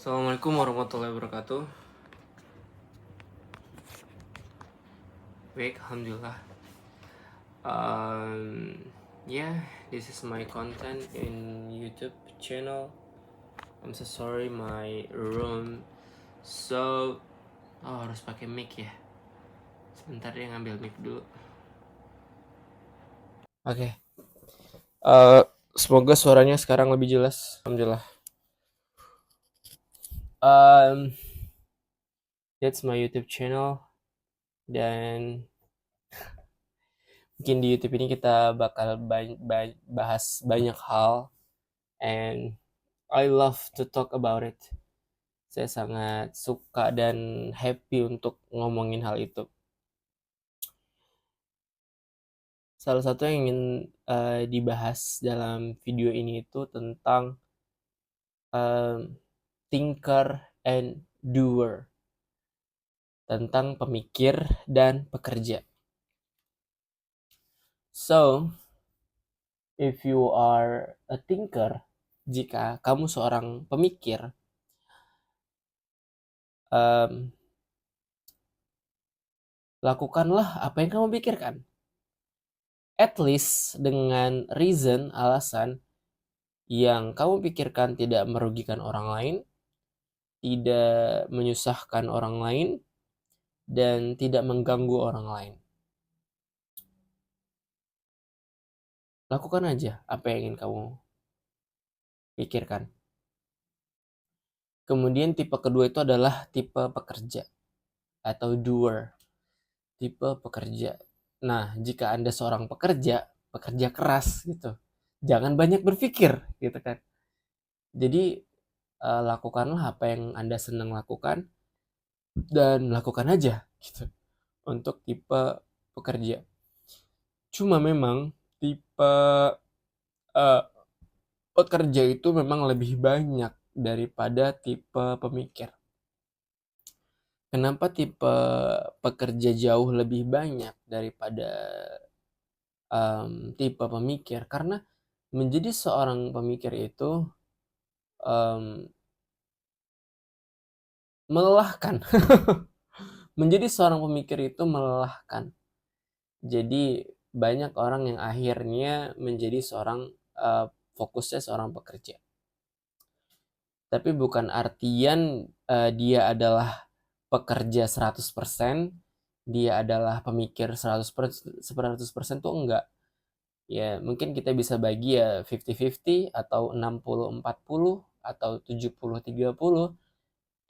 Assalamualaikum warahmatullahi wabarakatuh. Baik, alhamdulillah. Yeah, this is my content in YouTube channel. I'm so sorry my room. Harus pakai mic ya. Sebentar dia ngambil mic dulu. Oke. Semoga suaranya sekarang lebih jelas. Alhamdulillah. That's my YouTube channel. Dan mungkin di YouTube ini kita bakal bahas banyak hal. And I love to talk about it. Saya sangat suka dan happy untuk ngomongin hal itu. Salah satu yang ingin dibahas dalam video ini itu tentang thinker and doer. Tentang pemikir dan pekerja. So, if you are a thinker, jika kamu seorang pemikir, lakukanlah apa yang kamu pikirkan. At least dengan reason, alasan yang kamu pikirkan tidak merugikan orang lain, tidak menyusahkan orang lain, dan tidak mengganggu orang lain. Lakukan aja apa yang ingin kamu pikirkan. Kemudian tipe kedua itu adalah tipe pekerja atau doer. Tipe pekerja. Nah, jika Anda seorang pekerja keras gitu. Jangan banyak berpikir gitu kan. Jadi lakukanlah apa yang Anda senang lakukan dan lakukan aja gitu. Untuk tipe pekerja. Cuma memang tipe pekerja itu memang lebih banyak daripada tipe pemikir. Kenapa tipe pekerja jauh lebih banyak daripada tipe pemikir? Karena menjadi seorang pemikir itu melelahkan. Menjadi seorang pemikir itu melelahkan. Jadi banyak orang yang akhirnya menjadi seorang fokusnya seorang pekerja. Tapi bukan artian dia adalah pekerja 100%, dia adalah pemikir 100% tuh enggak. Ya, mungkin kita bisa bagi ya 50-50 atau 60-40 atau 70-30.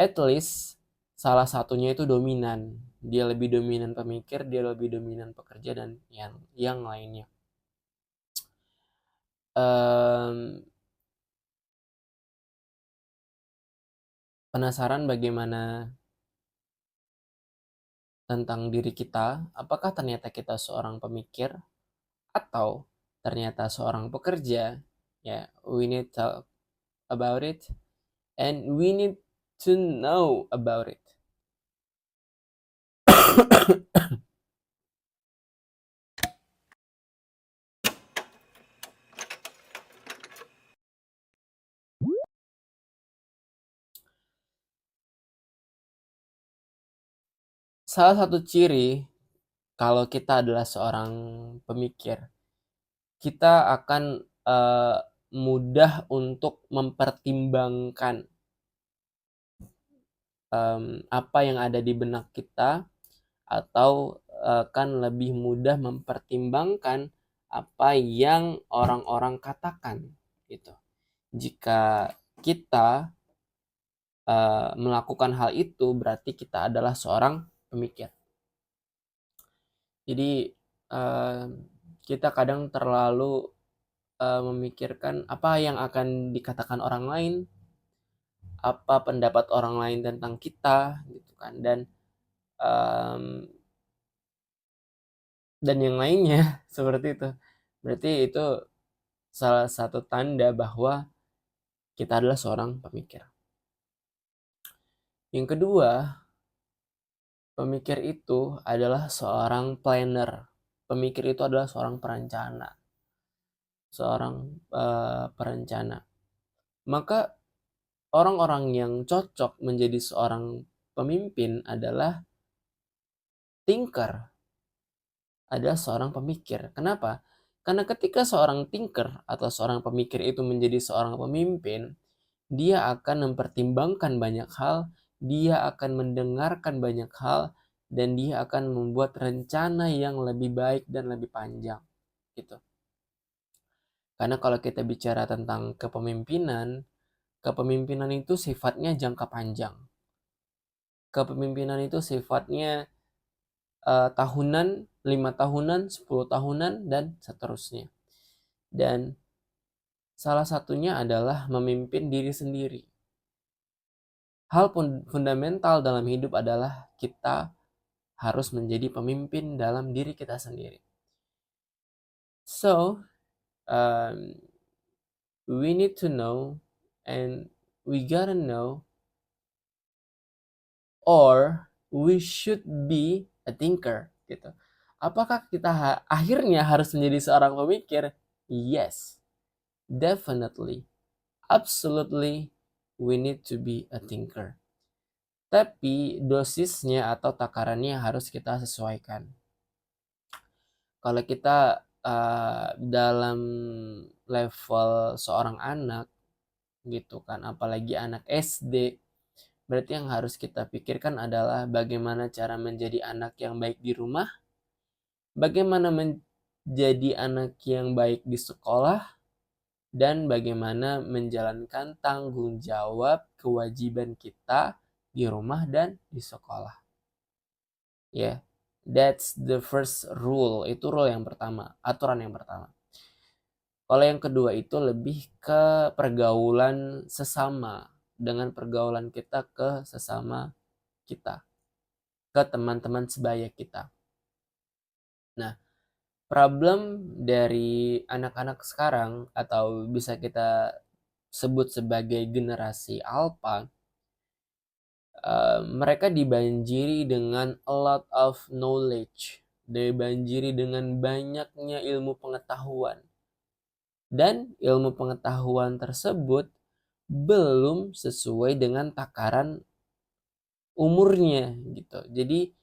At least salah satunya itu dominan. Dia lebih dominan pemikir, dia lebih dominan pekerja dan yang lainnya. Penasaran bagaimana tentang diri kita? Apakah ternyata kita seorang pemikir atau ternyata seorang pekerja? Ya, we need to talk about it and we need to know about it. Salah satu ciri kalau kita adalah seorang pemikir, kita akan mudah untuk mempertimbangkan apa yang ada di benak kita, atau akan lebih mudah mempertimbangkan apa yang orang-orang katakan gitu. Jika kita melakukan hal itu, berarti kita adalah seorang pemikir. Jadi kita kadang terlalu memikirkan apa yang akan dikatakan orang lain, apa pendapat orang lain tentang kita gitu kan, dan yang lainnya seperti itu. Berarti itu salah satu tanda bahwa kita adalah seorang pemikir. Yang kedua, pemikir itu adalah seorang planner. Pemikir itu adalah seorang perencana. Seorang perencana. Maka orang-orang yang cocok menjadi seorang pemimpin adalah thinker, adalah seorang pemikir. Kenapa? Karena ketika seorang thinker atau seorang pemikir itu menjadi seorang pemimpin, dia akan mempertimbangkan banyak hal, dia akan mendengarkan banyak hal, dan dia akan membuat rencana yang lebih baik dan lebih panjang. Gitu. Karena kalau kita bicara tentang kepemimpinan, kepemimpinan itu sifatnya jangka panjang. Kepemimpinan itu sifatnya tahunan, 5 tahunan, 10 tahunan, dan seterusnya. Dan salah satunya adalah memimpin diri sendiri. Hal fundamental dalam hidup adalah kita harus menjadi pemimpin dalam diri kita sendiri. So, we need to know and we gotta know, or we should be a thinker gitu. Apakah kita akhirnya harus menjadi seorang pemikir? Yes, definitely, absolutely, we need to be a thinker. Tapi dosisnya atau takarannya harus kita sesuaikan. Kalau kita dalam level seorang anak gitu kan, apalagi anak SD, berarti yang harus kita pikirkan adalah bagaimana cara menjadi anak yang baik di rumah, bagaimana menjadi anak yang baik di sekolah, dan bagaimana menjalankan tanggung jawab kewajiban kita di rumah dan di sekolah. Ya, that's the first rule. Itu rule yang pertama, aturan yang pertama. Kalau yang kedua itu lebih ke pergaulan sesama, dengan pergaulan kita ke sesama kita, ke teman-teman sebaya kita. Nah, problem dari anak-anak sekarang atau bisa kita sebut sebagai generasi alpha, mereka dibanjiri dengan a lot of knowledge, dibanjiri dengan banyaknya ilmu pengetahuan. Dan ilmu pengetahuan tersebut belum sesuai dengan takaran umurnya gitu. Jadi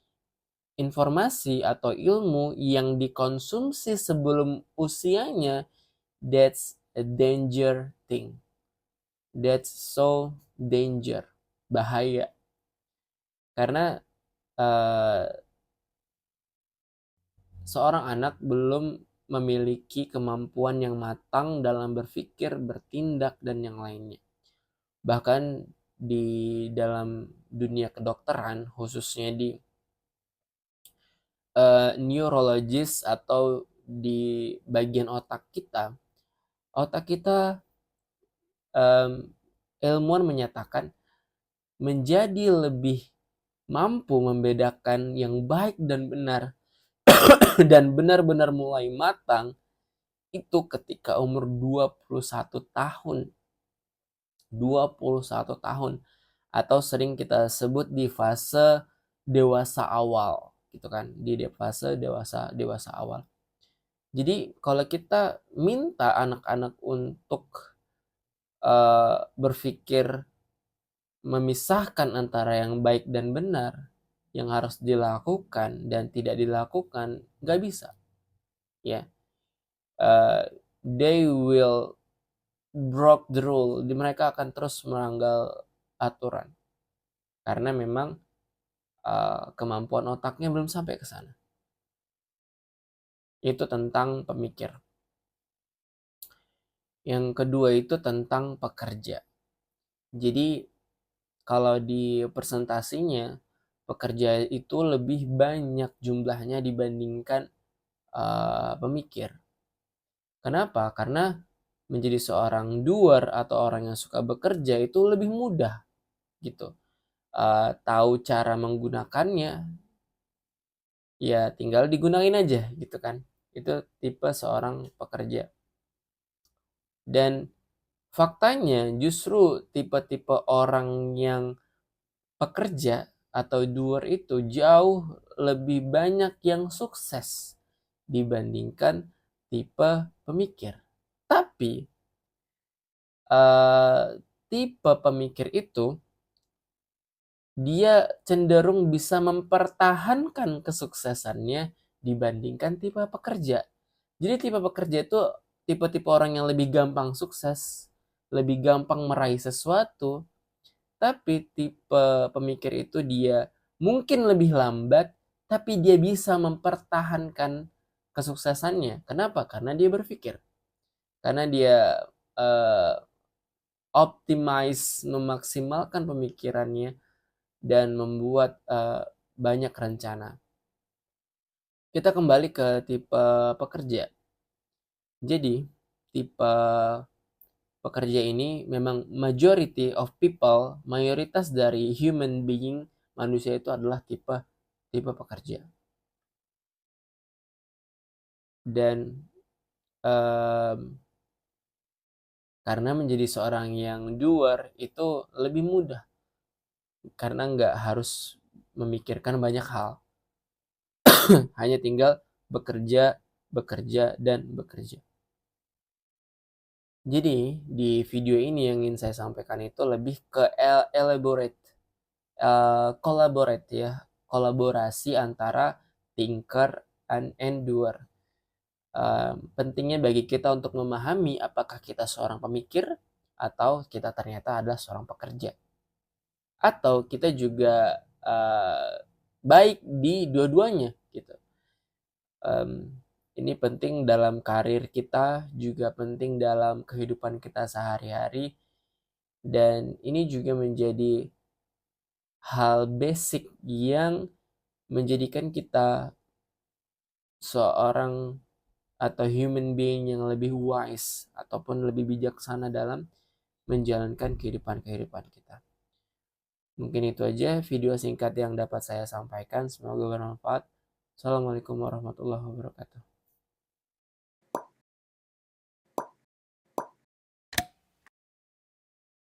informasi atau ilmu yang dikonsumsi sebelum usianya, that's a danger thing. That's so danger, bahaya. Karena seorang anak belum memiliki kemampuan yang matang dalam berpikir, bertindak, dan yang lainnya. Bahkan di dalam dunia kedokteran, khususnya di neurologis atau di bagian otak kita ilmuwan menyatakan menjadi lebih mampu membedakan yang baik dan benar dan benar-benar mulai matang itu ketika umur 21 tahun. 21 tahun atau sering kita sebut di fase dewasa awal gitu kan, di fase dewasa awal. Jadi kalau kita minta anak-anak untuk berpikir memisahkan antara yang baik dan benar, yang harus dilakukan dan tidak dilakukan, nggak bisa ya. They will broke the rule, mereka akan terus melanggar aturan karena memang kemampuan otaknya belum sampai ke sana. Itu tentang pemikir. Yang kedua itu tentang pekerja. Jadi kalau di presentasinya, pekerja itu lebih banyak jumlahnya dibandingkan pemikir. Kenapa? Karena menjadi seorang doer atau orang yang suka bekerja itu lebih mudah gitu. Tahu cara menggunakannya, ya tinggal digunain aja gitu kan. Itu tipe seorang pekerja. Dan faktanya justru tipe-tipe orang yang pekerja atau doer itu jauh lebih banyak yang sukses dibandingkan tipe pemikir. Tapi tipe pemikir itu, dia cenderung bisa mempertahankan kesuksesannya dibandingkan tipe pekerja. Jadi tipe pekerja itu tipe-tipe orang yang lebih gampang sukses, lebih gampang meraih sesuatu, tapi tipe pemikir itu dia mungkin lebih lambat, tapi dia bisa mempertahankan kesuksesannya. Kenapa? Karena dia berpikir. Karena dia uh, memaksimalkan pemikirannya dan membuat banyak rencana. Kita kembali ke tipe pekerja. Jadi, tipe pekerja ini memang majority of people, mayoritas dari human being, manusia itu adalah tipe pekerja. Dan karena menjadi seorang yang doer itu lebih mudah. Karena nggak harus memikirkan banyak hal. Hanya tinggal bekerja, bekerja, dan bekerja. Jadi di video ini yang ingin saya sampaikan itu lebih ke collaborate ya, kolaborasi antara thinker and doer. Pentingnya bagi kita untuk memahami apakah kita seorang pemikir atau kita ternyata adalah seorang pekerja. Atau kita juga baik di dua-duanya gitu. Ini penting dalam karir kita, juga penting dalam kehidupan kita sehari-hari, dan ini juga menjadi hal basic yang menjadikan kita seorang atau human being yang lebih wise ataupun lebih bijaksana dalam menjalankan kehidupan kita. Mungkin itu aja video singkat yang dapat saya sampaikan. Semoga bermanfaat. Assalamualaikum warahmatullahi wabarakatuh.